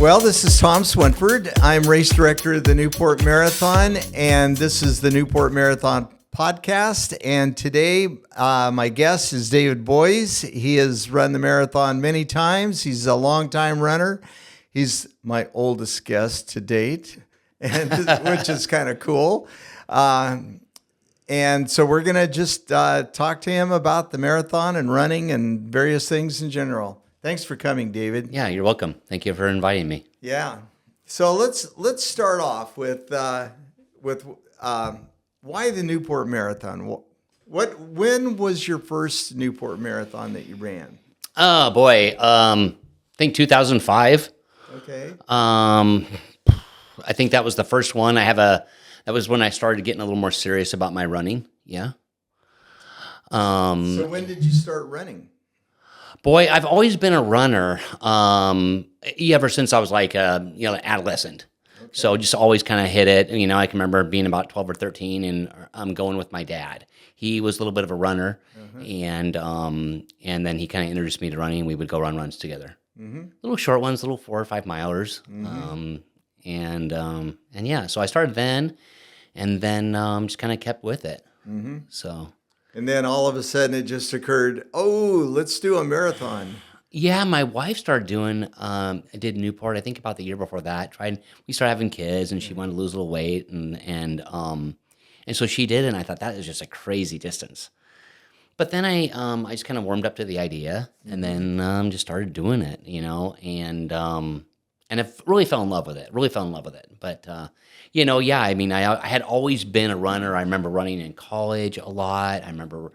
Well, this is Tom Swinford. I'm race director of the Newport Marathon, and this is the Newport Marathon podcast. And today, my guest is David Boyce. He has run the marathon many times. He's a longtime runner. He's my oldest guest to date, which is kind of cool. And so we're going to just talk to him about the marathon and running and various things in general. Thanks for coming, David. Yeah, you're welcome. Thank you for inviting me. Yeah. So let's start off with why the Newport Marathon? When was your first Newport Marathon that you ran? Oh boy, I think 2005. Okay. I think that was the first one. That was when I started getting a little more serious about my running. Yeah. So when did you start running? Boy, I've always been a runner. Ever since I was like an adolescent. Okay. So just always kind of hit it. And, I can remember being about 12 or 13 and I'm going with my dad. He was a little bit of a runner, and then he kind of introduced me to running. We would go run runs together. Mm-hmm. Little short ones, little 4 or 5 milers. Mm-hmm. And yeah, so I started then, and then just kind of kept with it. Mm-hmm. So. And then all of a sudden it just occurred, let's do a marathon. Yeah, my wife started doing, did Newport, I think about the year before that. We started having kids, and she wanted to lose a little weight, and so she did, and I thought that was just a crazy distance. But then I just kind of warmed up to the idea, and then just started doing it, and I really fell in love with it. But I had always been a runner. I remember running in college a lot. I never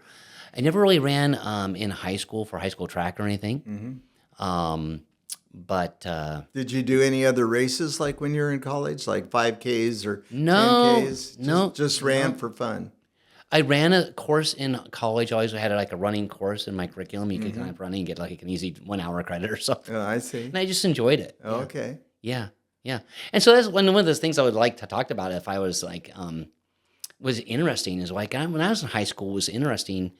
really ran in high school for high school track or anything. Mm-hmm. But did you do any other races like when you were in college, like 5Ks or no, 10Ks? Just ran for fun. I ran a course in college. I always had like a running course in my curriculum. You could kind of run and get like an easy 1 hour credit or something. Oh, I see. And I just enjoyed it. Oh, yeah. Okay. Yeah. Yeah. And so that's one of those things I would like to talk about if I was like, was interesting is like when I was in high school was interesting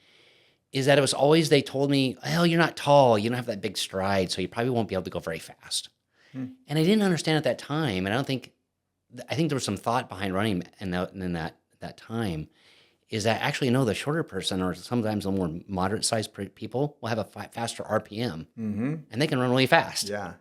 is that it was always, they told me, oh, you're not tall. You don't have that big stride. So you probably won't be able to go very fast. And I didn't understand at that time. And I think there was some thought behind running in that time is that actually, the shorter person or sometimes the more moderate sized people will have a faster RPM and they can run really fast. Yeah.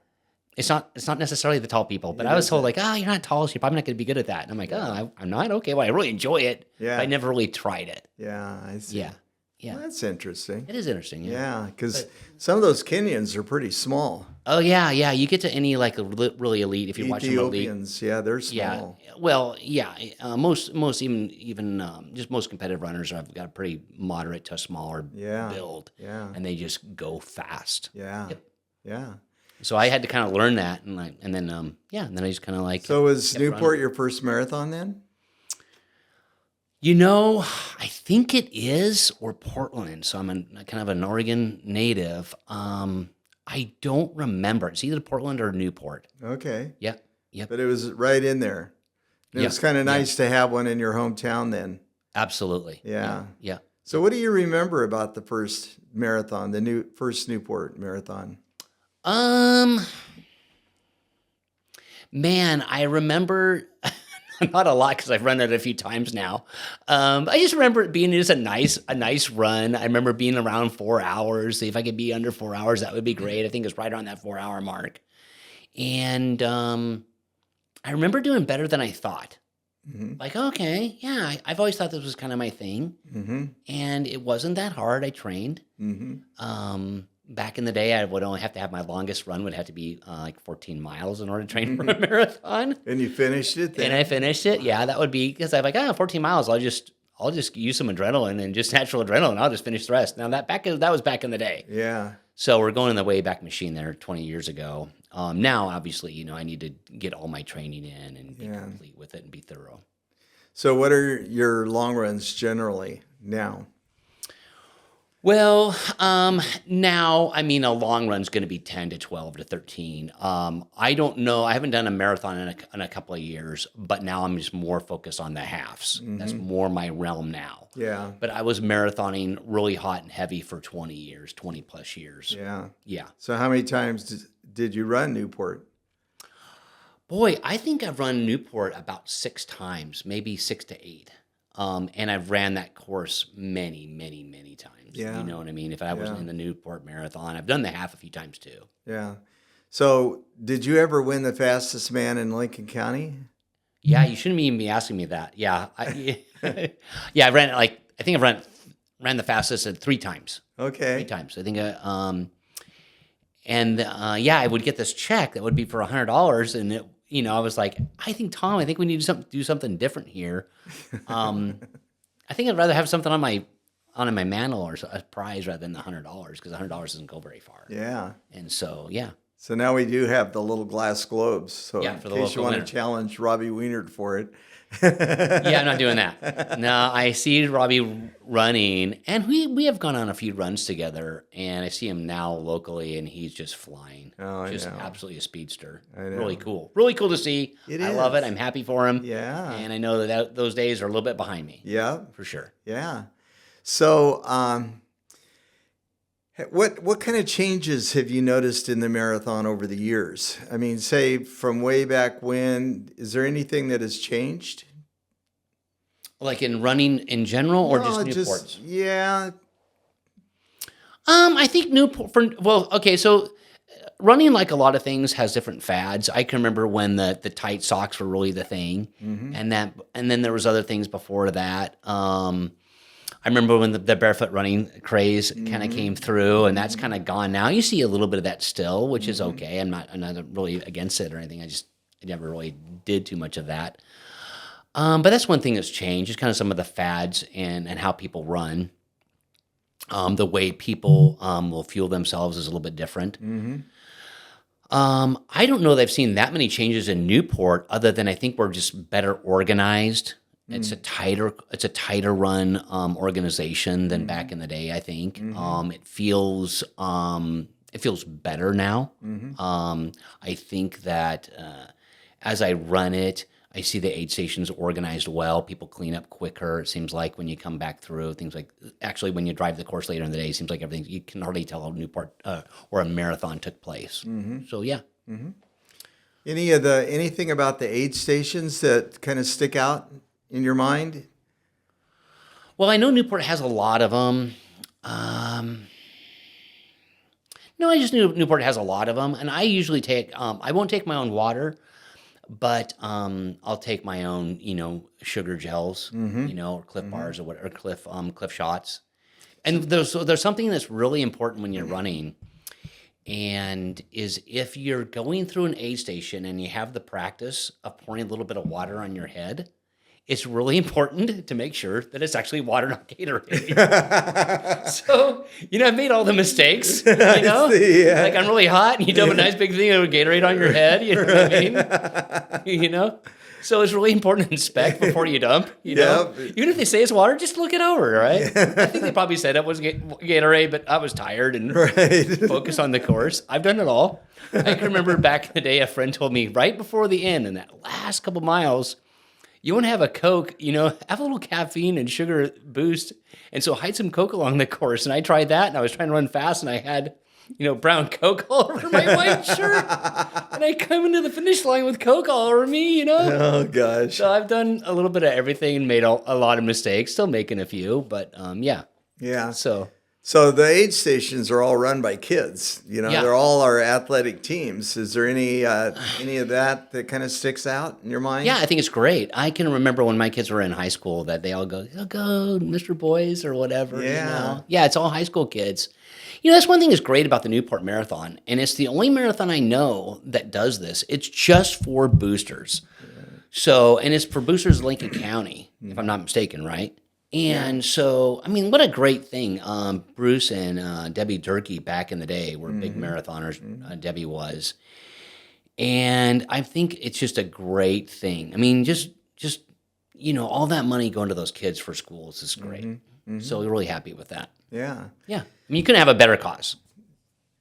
It's not necessarily the tall people, but I was told like, you're not tall, so you're probably not going to be good at that. And I'm like, I'm not? Okay, well, I really enjoy it, but I never really tried it. Yeah, I see. Yeah. Well, that's interesting. It is interesting, yeah. Yeah, because some of those Kenyans are pretty small. Oh, yeah. You get to any like really elite if you watch them elite. Ethiopians, yeah, they're small. Yeah, well, yeah. Most even just most competitive runners have got a pretty moderate to smaller build. Yeah. And they just go fast. Yeah. Yep. Yeah. So I had to kind of learn that, and then I just kind of like. So was Newport your first marathon then? I think it is, or Portland. So I'm kind of an Oregon native. I don't remember. It's either Portland or Newport. Okay. Yeah. But it was right in there. It was kind of nice to have one in your hometown then. Absolutely. Yeah. Yeah. So what do you remember about the first marathon, first Newport marathon? Man, I remember not a lot because I've run it a few times now. I just remember it being just a nice run. I remember being around 4 hours. If I could be under 4 hours, that would be great. I think it was right around that 4 hour mark. And I remember doing better than I thought. Mm-hmm. Like, okay, yeah, I've always thought this was kind of my thing. Mm-hmm. And it wasn't that hard. I trained. Mm-hmm. Back in the day, I would only have to have my longest run would have to be like 14 miles in order to train for a marathon. And you finished it then? And I finished it. Yeah, that would be because I'm like, 14 miles. I'll just use some adrenaline and just natural adrenaline. I'll just finish the rest. Now that was back in the day. Yeah. So we're going in the Wayback Machine there 20 years ago. Now, obviously, I need to get all my training in and be complete with it and be thorough. So what are your long runs generally now? Well, now, a long run's going to be 10 to 12 to 13. I don't know. I haven't done a marathon in a couple of years, but now I'm just more focused on the halves. Mm-hmm. That's more my realm now. Yeah. But I was marathoning really hot and heavy for 20 plus years. Yeah. Yeah. So how many times did you run Newport? Boy, I think I've run Newport about 6 times, maybe 6 to 8. And I've ran that course many, many, many times. You Yeah. know what I mean? If I was Yeah. in the Newport Marathon, I've done the half a few times too. Yeah. So, did you ever win the fastest man in Lincoln County? Yeah, you shouldn't even be asking me that. Yeah, yeah, I think I've ran the fastest at 3 times. 3 Okay. times. I think, yeah, I would get this check that would be for $100, and I was like, I think Tom, I think we need to do something different here. I think I'd rather have something on my mantle or a prize rather than the $100 because $100 doesn't go very far. Yeah. And so, yeah. So now we do have the little glass globes. So Yeah, in for the case you local want winner. to challenge Robbie Wienert for it. Yeah, I'm not doing that. No, I see Robbie running, and we have gone on a few runs together, and I see him now locally, and he's just flying. Oh, I just know. absolutely a speedster. I know. Really cool. Really cool to see. It I love is. it. I'm happy for him. Yeah. And I know that those days are a little bit behind me. Yeah. For sure. Yeah. So, what kind of changes have you noticed in the marathon over the years? I mean, say from way back when, is there anything that has changed? Like in running in general or just No, Newports? Yeah. I think okay, so running, like a lot of things, has different fads. I can remember when the tight socks were really the thing, and then there was other things before that. I remember when the barefoot running craze kind of came through, and that's kind of gone now. You see a little bit of that still, which is okay. I'm not really against it or anything. I never really did too much of that. But that's one thing that's changed, just kind of some of the fads and how people run. The way people will fuel themselves is a little bit different. I don't know that I've seen that many changes in Newport, other than I think we're just better organized. It's a tighter run organization than back in the day. I think it feels better now. I think that as I run it, I see the aid stations organized well. People clean up quicker. It seems like when you come back through, things like actually when you drive the course later in the day, it seems like everything, you can hardly tell a Newport or a marathon took place. So yeah. Anything about the aid stations that kind of stick out in your mind? Well, I know Newport has a lot of them. No, I just knew Newport has a lot of them, and I usually take. I won't take my own water, but I'll take my own, sugar gels, or Cliff bars or whatever, Cliff shots. And there's something that's really important when you're running, and is if you're going through an aid station and you have the practice of pouring a little bit of water on your head, it's really important to make sure that it's actually water, not Gatorade. So, I've made all the mistakes, see, yeah. Like I'm really hot and you dump a nice big thing of Gatorade on your head, you know what I mean? So it's really important to inspect before you dump, know? Even if they say it's water, just look it over, right? I think they probably said it was Gatorade, but I was tired and focused on the course. I've done it all. I can remember back in the day, a friend told me right before the end, in that last couple miles, you want to have a Coke, have a little caffeine and sugar boost. And so hide some Coke along the course. And I tried that, and I was trying to run fast, and I had, brown Coke all over my white shirt. And I come into the finish line with Coke all over me, Oh, gosh. So I've done a little bit of everything and made a lot of mistakes, still making a few, but yeah. Yeah. So the aid stations are all run by kids. Yeah. They're all our athletic teams. Is there any of that kind of sticks out in your mind? yeah, I think it's great. I can remember when my kids were in high school that they all go, Mr. Boyce or whatever. Yeah. Yeah, it's all high school kids. That's one thing that's great about the Newport Marathon, and it's the only marathon I know that does this. It's just for boosters. So, and it's for boosters in Lincoln County, if I'm not mistaken, right? And so, what a great thing. Bruce and Debbie Durkee back in the day were big marathoners. Debbie was. And I think it's just a great thing. Just all that money going to those kids for schools is great. So we're really happy with that. Yeah. Yeah. You couldn't have a better cause.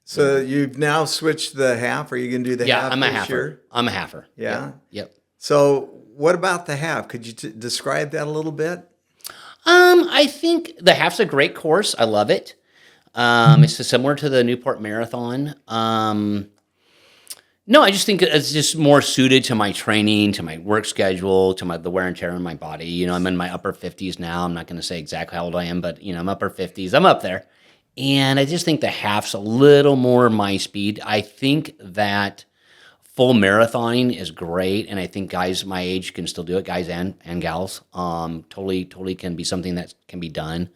So you've now switched the half. Are you going to do the half I'm a this halfer. year? I'm a halfer. Yeah? Yep. So what about the half? Could you describe that a little bit? I think the half's a great course. I love it. It's similar to the Newport Marathon. No, I just think it's just more suited to my training, to my work schedule, to the wear and tear on my body. I'm in my upper 50s now. I'm not going to say exactly how old I am, but I'm upper 50s. I'm up there. And I just think the half's a little more my speed. I think that full marathoning is great, and I think guys my age can still do it, guys and gals. Totally can be something that can be done.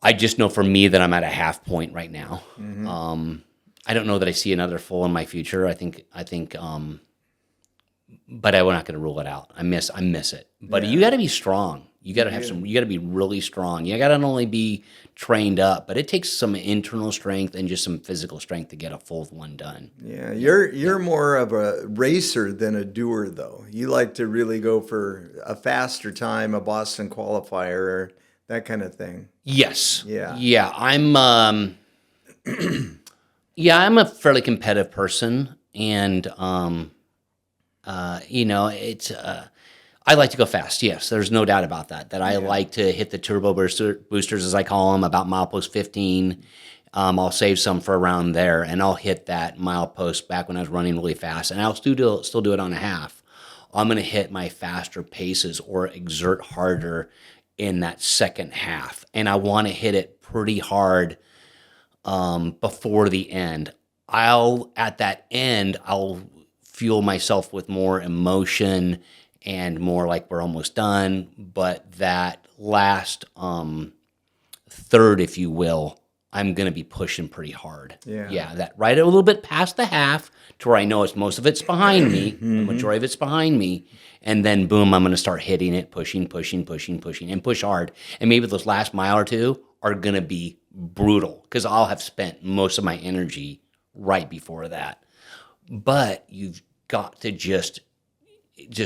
I just know for me that I'm at a half point right now. I don't know that I see another full in my future. I think, but I'm not going to rule it out. I miss it. But you got to be strong. You got to have you got to be really strong. You got to not only be trained up, but it takes some internal strength and just some physical strength to get a full one done. Yeah, you're more of a racer than a doer, though. You like to really go for a faster time, a Boston qualifier, or that kind of thing. Yes. Yeah. I'm I'm a fairly competitive person, and it's I like to go fast. Yes, there's no doubt about that. I like to hit the turbo boosters, as I call them, about milepost 15. I'll save some for around there, and I'll hit that milepost back when I was running really fast, and I'll still do it on a half. I'm going to hit my faster paces or exert harder in that second half, and I want to hit it pretty hard before the end. At that end, I'll fuel myself with more emotion and more like we're almost done. But that last third, if you will, I'm going to be pushing pretty hard. Yeah, that right a little bit past the half to where I know most of it's behind me, the majority of it's behind me. And then boom, I'm going to start hitting it, pushing, and push hard. And maybe those last mile or two are going to be brutal because I'll have spent most of my energy right before that. But you've got to just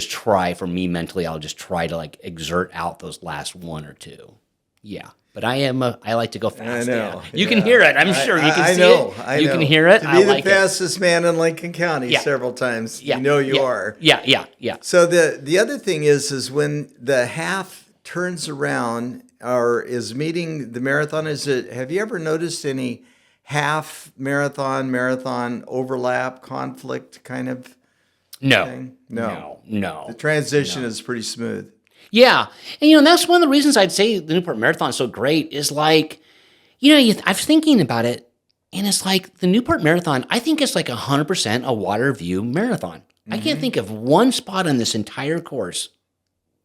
try. For me mentally, I'll just try to like exert out those last one or two. Yeah. But I like to go fast. I know. You can hear it. I'm sure you can see it. You can hear it. To be the fastest man in Lincoln County several times. Yeah. You are. Yeah. So the other thing is when the half turns around or is meeting the marathon, have you ever noticed any half marathon overlap, conflict kind of thing? No. The transition is pretty smooth. Yeah. And, that's one of the reasons I'd say the Newport Marathon is so great is like, I was thinking about it, and it's like the Newport Marathon, I think it's like 100% a water view marathon. I can't think of one spot on this entire course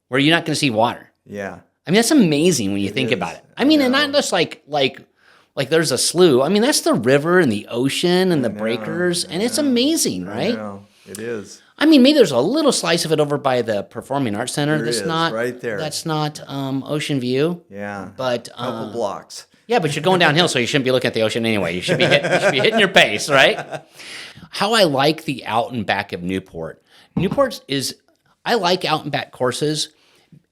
where you're not going to see water. Yeah. I mean, that's amazing when you think about it. I mean, and not just like there's a slough. I mean, that's the river and the ocean and the breakers, and it's amazing, right? I know. It is. I mean, maybe there's a little slice of it over by the Performing Arts Center. There that's is, not right there. That's not Ocean View. Yeah. But couple blocks. Yeah, but you're going downhill, so you shouldn't be looking at the ocean anyway. You should be hitting your pace, right? How I like the out and back of Newport. I like out and back courses.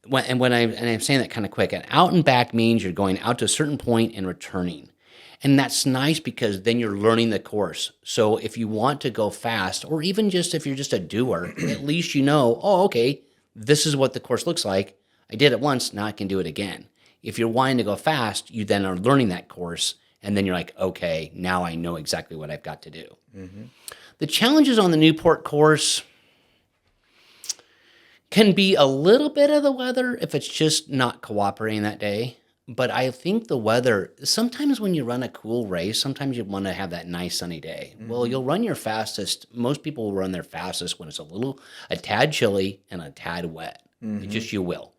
And I'm saying that kind of quick. An out and back means you're going out to a certain point and returning. And that's nice because then you're learning the course. So if you want to go fast, or even just if you're just a doer, at least okay, this is what the course looks like. I did it once, now I can do it again. If you're wanting to go fast, you then are learning that course, and then you're like, okay, now I know exactly what I've got to do. The challenges on the Newport course can be a little bit of the weather if it's just not cooperating that day. But I think the weather, sometimes when you run a cool race, sometimes you want to have that nice sunny day. Well, you'll run your fastest. Most people will run their fastest when it's a tad chilly and a tad wet. You will.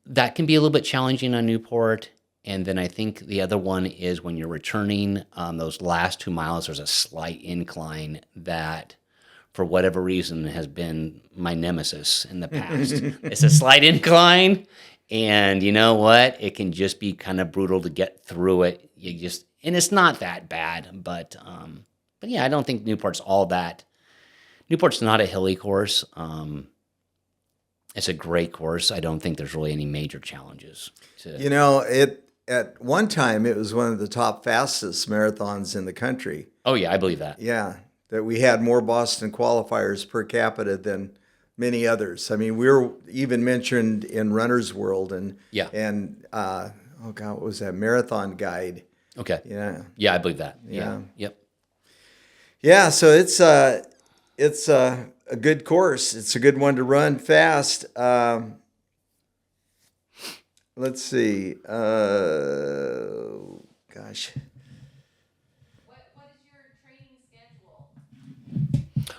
That can be a little bit challenging on Newport. And then I think the other one is when you're returning those last 2 miles, there's a slight incline that for whatever reason has been my nemesis in the past. It's a slight incline. And you know what? It can just be kind of brutal to get through it. And it's not that bad, but yeah, I don't think Newport's all that. Newport's not a hilly course. It's a great course. I don't think there's really any major challenges. At one time it was one of the top fastest marathons in the country. Oh yeah, I believe that. Yeah, that we had more Boston qualifiers per capita than many others. I mean, we were even mentioned in Runner's World and what was that, Marathon Guide? Okay. Yeah. Yeah, I believe that. Yeah. Yep. Yeah, so it's a good course. It's a good one to run fast. Let's see. Gosh. What is your training schedule?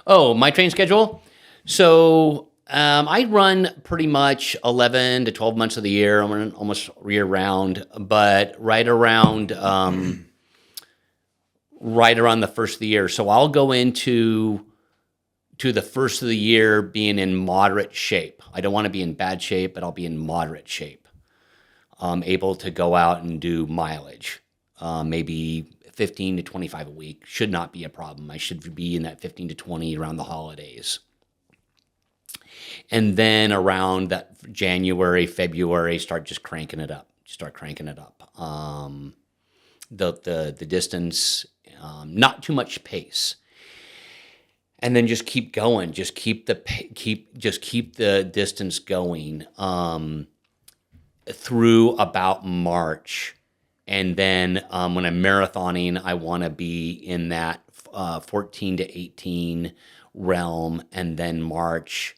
Oh, my training schedule. So I run pretty much 11 to 12 months of the year. I'm running almost year round, but right around the first of the year. So I'll go into the first of the year being in moderate shape. I don't want to be in bad shape, but I'll be in moderate shape. Able to go out and do mileage, maybe 15 to 25 a week. Should not be a problem. I should be in that 15 to 20 around the holidays. And then around that January, February, start just cranking it up. Start cranking it up. The distance, not too much pace. And then just keep going. Just keep the distance going through about March. And then when I'm marathoning, I want to be in that 14 to 18 realm. And then March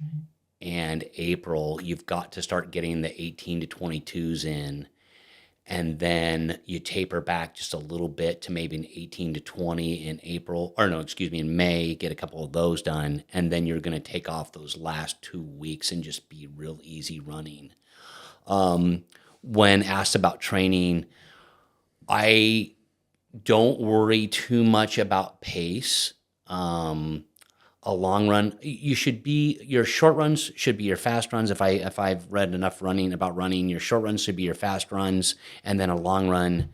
and April, you've got to start getting the 18 to 22s in. And then you taper back just a little bit to maybe an 18 to 20 in April, or no, excuse me, in May, get a couple of those done. And then you're going to take off those last 2 weeks and just be real easy running. When asked about training, I don't worry too much about pace. A long run, your short runs should be your fast runs. If I've read enough about running, your short runs should be your fast runs, and then a long run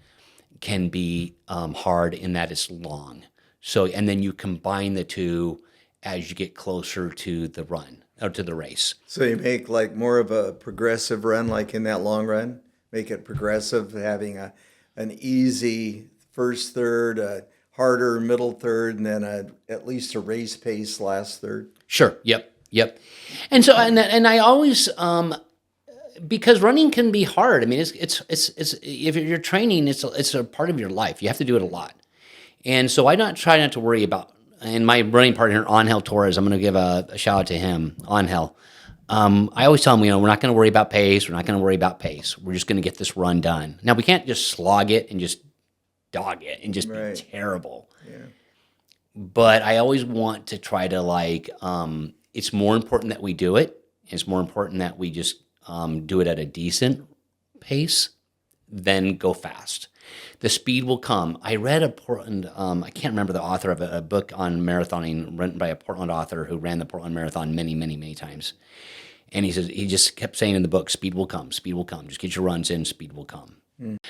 can be hard in that it's long. So, and then you combine the two as you get closer to the run or to the race. So you make like more of a progressive run, like in that long run. Make it progressive, having an easy first third, a harder middle third, and then at least a race pace last third. Sure. Yep. And so, and I always, because running can be hard. I mean, it's if you're training, it's a part of your life. You have to do it a lot. And so I try not to worry about, and my running partner, Angel Torres, I'm going to give a shout out to him, Angel. I always tell him, we're not going to worry about pace. We're not going to worry about pace. We're just going to get this run done. Now, we can't just slog it and just dog it and just Right. be terrible. Yeah. But I always want to try to it's more important that we do it. It's more important that we just do it at a decent pace than go fast. The speed will come. I read a Portland, I can't remember the author of a book on marathoning written by a Portland author who ran the Portland Marathon many, many, many times. And he just kept saying in the book, speed will come, speed will come. Just get your runs in, speed will come.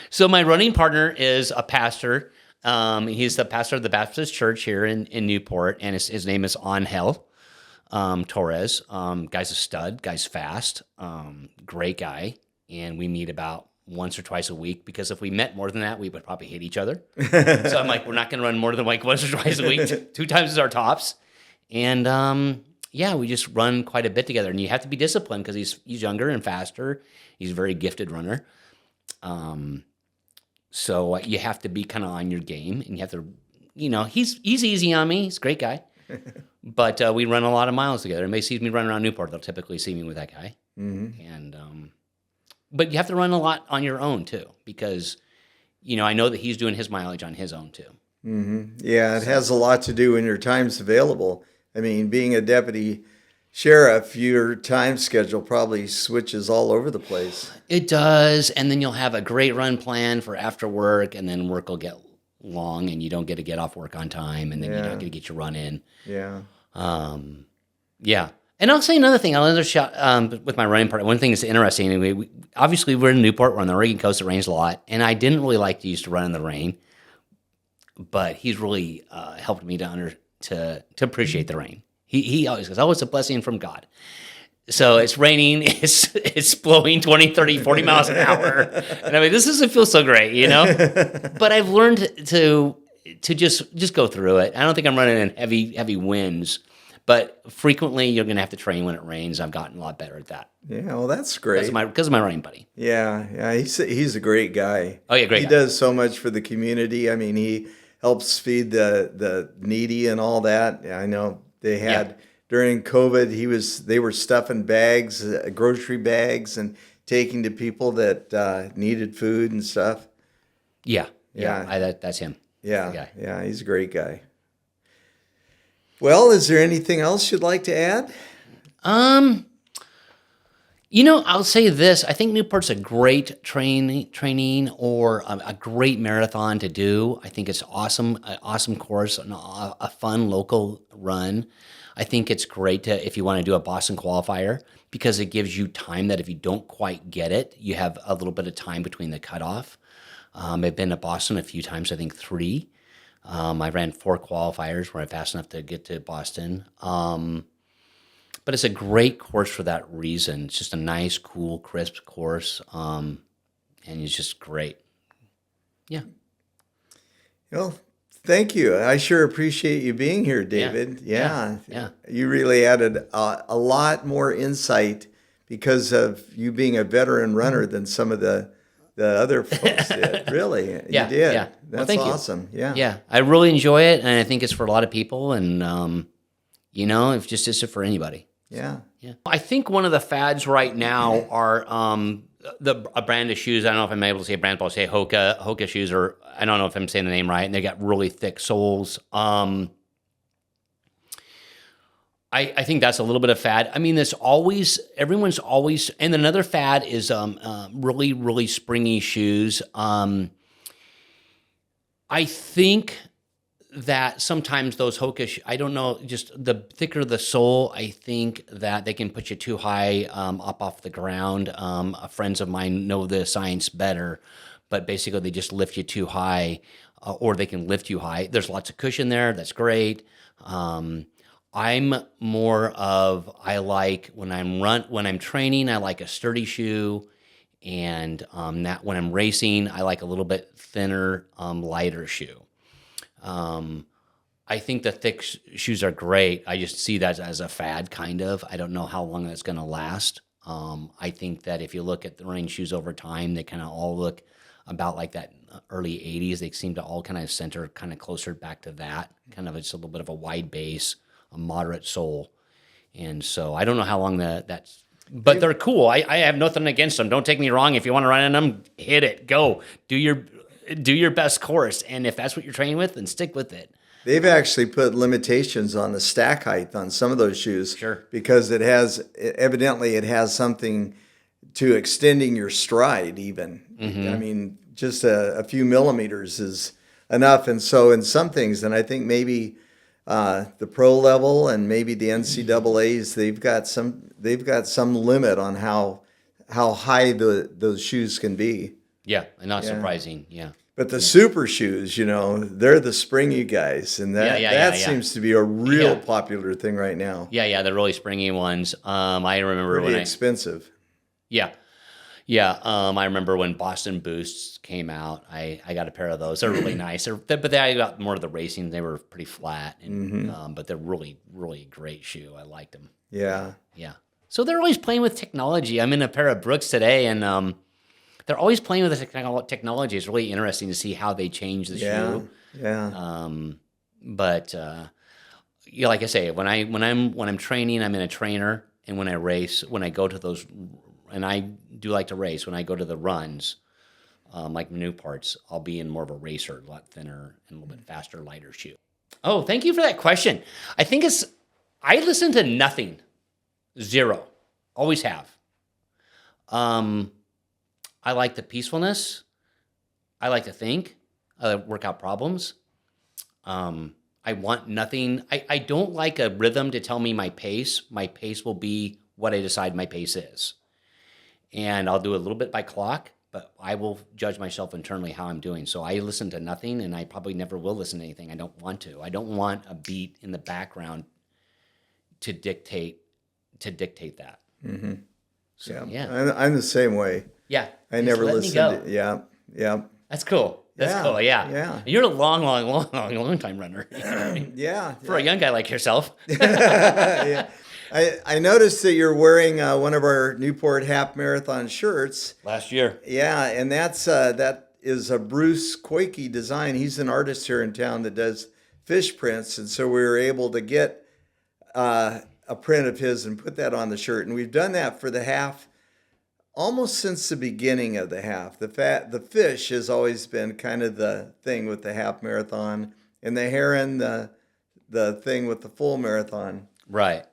So my running partner is a pastor. He's the pastor of the Baptist Church here in Newport, and his name is Angel Torres. Guy's a stud. Guy's fast. Great guy. And we meet about once or twice a week, because if we met more than that, we would probably hate each other. So I'm like, we're not going to run more than like once or twice a week. 2 times is our tops. And we just run quite a bit together. And you have to be disciplined because he's younger and faster. He's a very gifted runner. So you have to be kind of on your game, and you have to, he's easy on me. He's a great guy, but we run a lot of miles together. Anybody sees me running around Newport, they'll typically see me with that guy. Mm-hmm. And but you have to run a lot on your own too, because I know that he's doing his mileage on his own too. Mm-hmm. Yeah, it has a lot to do when your time's available. I mean, being a deputy sheriff, your time schedule probably switches all over the place. It does, and then you'll have a great run plan for after work, and then work will get long, and you don't get to get off work on time, and then you don't get to get your run in. Yeah. Yeah. And I'll say another thing. Another shot with my running partner. One thing that's interesting. Obviously, we're in Newport. We're on the Oregon coast. It rains a lot, and I didn't really like to used to run in the rain, but he's really helped me to appreciate the rain. He always goes, it's a blessing from God. So it's raining, it's blowing 20, 30, 40 miles an hour. And I mean, this doesn't feel so great, But I've learned to just go through it. I don't think I'm running in heavy winds, but frequently you're going to have to train when it rains. I've gotten a lot better at that. Yeah, well, that's great. Because of my running buddy. Yeah, he's a great guy. Oh, yeah, great He guy. does so much for the community. I mean, he helps feed the needy and all that. I know they had during COVID. They were stuffing bags, grocery bags, and taking to people that needed food and stuff. Yeah. Yeah. That's him. Yeah, guy. yeah, he's a great guy. Well, is there anything else you'd like to add? I'll say this. I think Newport's a great training or a great marathon to do. I think it's awesome, an awesome course, a fun local run. I think it's great if you want to do a Boston qualifier because it gives you time that if you don't quite get it, you have a little bit of time between the cutoff. I've been to Boston a few times, I think 3. I ran 4 qualifiers where I'm fast enough to get to Boston. But it's a great course for that reason. It's just a nice, cool, crisp course, and it's just great. Yeah. Well, thank you. I sure appreciate you being here, David. Yeah. You really added a lot more insight because of you being a veteran runner than some of the other folks did. Really, you did. Yeah. That's thank awesome. You. Yeah. Yeah. I really enjoy it, and I think it's for a lot of people, and it's just for anybody. Yeah. Yeah. I think one of the fads right now are a brand of shoes. I don't know if I'm able to say a brand, but I'll say Hoka shoes, or I don't know if I'm saying the name right. And they got really thick soles. I think that's a little bit of fad. I mean, everyone's always, and another fad is really, really springy shoes. I think that sometimes those Hoka, I don't know, just the thicker the sole, I think that they can put you too high up off the ground. Friends of mine know the science better, but basically they just lift you too high, or they can lift you high. There's lots of cushion there. That's great. I'm more of, I like when I'm training, I like a sturdy shoe, and that when I'm racing, I like a little bit thinner, lighter shoe. I think the thick shoes are great. I just see that as a fad, kind of. I don't know how long that's going to last. I think that if you look at the running shoes over time, they kind of all look about like that early 80s. They seem to all kind of center kind of closer back to that. Kind of it's a little bit of a wide base, a moderate sole. And so I don't know how long that's... But they're cool. I have nothing against them. Don't take me wrong. If you want to run in them, hit it. Go. Do your best course. And if that's what you're training with, then stick with it. They've actually put limitations on the stack height on some of those shoes. Sure. Because it has something to extending your stride even. Mm-hmm. I mean, just a few millimeters is enough. And so in some things, and I think maybe the pro level and maybe the NCAAs, they've got some limit on how high those shoes can be. Yeah, not surprising. Yeah. But the super shoes, they're the springy guys, and that seems to be a real popular thing right now. Yeah, the really springy ones. I remember pretty expensive. Yeah. I remember when Boston Boosts came out. I got a pair of those. They're really nice. But I got more of the racing. They were pretty flat, and but they're really, really great shoe. I liked them. Yeah. So they're always playing with technology. I'm in a pair of Brooks today, and they're always playing with the technology. It's really interesting to see how they change the shoe. Yeah. But like I say, when I'm training, I'm in a trainer, and when I race, when I go to those, and I do like to race, when I go to the runs, like Newports, I'll be in more of a racer, a lot thinner and a little bit faster, lighter shoe. Oh, thank you for that question. I listen to nothing, 0, always have. I like the peacefulness. I like to think. I like to work out problems. I want nothing. I don't like a rhythm to tell me my pace. My pace will be what I decide my pace is. And I'll do a little bit by clock, but I will judge myself internally how I'm doing. So I listen to nothing, and I probably never will listen to anything. I don't want to. I don't want a beat in the background to dictate that. Mm-hmm. So, I'm the same way. Yeah. I never listened to, yeah. That's cool. That's cool, yeah. You're a long time runner. Yeah. For a young guy like yourself. Yeah. I noticed that you're wearing one of our Newport half marathon shirts. Last year. Yeah, and that's that is a Bruce Koike design. He's an artist here in town that does fish prints, and so we were able to get a print of his and put that on the shirt. And we've done that for the half almost since the beginning of the half. The fish has always been kind of the thing with the half marathon, and the heron the thing with the full marathon. Right.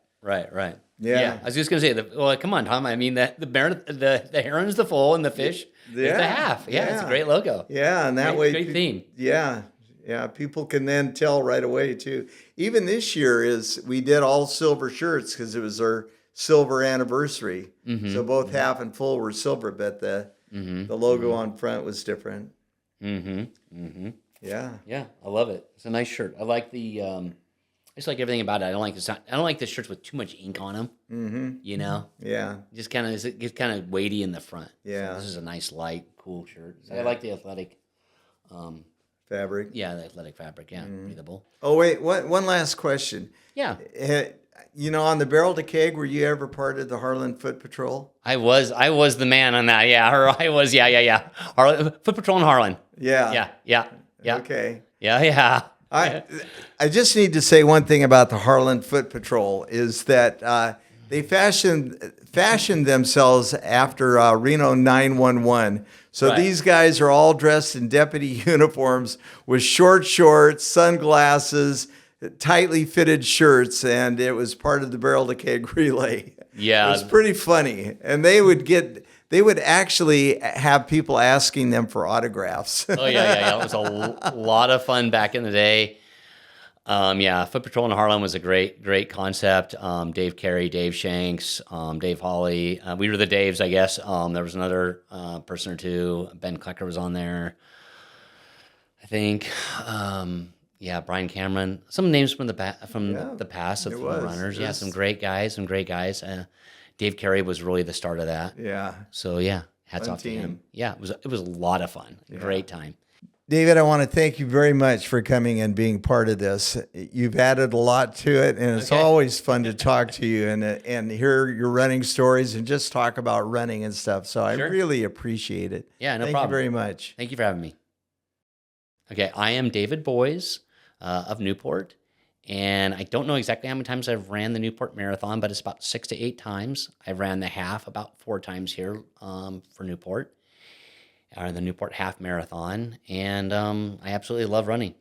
Yeah. I was just gonna say, well, come on, Tom. I mean, the heron's the full and the fish is the half. Yeah, it's a great logo. Yeah, and that way, great theme. Yeah, people can then tell right away too. Even this year we did all silver shirts because it was our silver anniversary. Mm-hmm. So both half and full were silver, but the logo on front was different. Yeah. Yeah, I love it. It's a nice shirt. I like the. I just like everything about it. I don't like the shirts with too much ink on them. You know. Yeah. Just kind of it gets kind of weighty in the front. Yeah. So this is a nice light, cool shirt. So I like the athletic. Fabric. Yeah, the athletic fabric. Yeah, breathable. Oh wait, one last question. Yeah. On the Barrel to Keg, were you ever part of the Harlan Foot Patrol? I was the man on that. Yeah, I was. Yeah. Harlan, Foot Patrol in Harlan. Yeah. Yeah. Okay. Yeah. I just need to say one thing about the Harlan Foot Patrol is that they fashioned themselves after Reno 911. So these guys are all dressed in deputy uniforms with short shorts, sunglasses, tightly fitted shirts, and it was part of the Barrel to Keg relay. Yeah. It was pretty funny. And they would actually have people asking them for autographs. Oh, yeah. It was a lot of fun back in the day. Foot Patrol in Harlem was a great concept. Dave Carey, Dave Shanks, Dave Hawley. We were the Daves, I guess. There was another person or two. Ben Klecker was on there, I think. Brian Cameron. Some names from the past of the runners. Yeah, some great guys. Dave Carey was really the start of that. Yeah. So hats off to him. Yeah, it was a lot of fun. Great time. David, I want to thank you very much for coming and being part of this. You've added a lot to it, and it's always fun to talk to you and hear your running stories and just talk about running and stuff. So I really appreciate it. Yeah, no problem. Thank you very much. Thank you for having me. Okay, I am David Boyce of Newport, and I don't know exactly how many times I've ran the Newport Marathon, but it's about 6 to 8 times. I've ran the half about 4 times here for Newport, or the Newport Half Marathon, and I absolutely love running.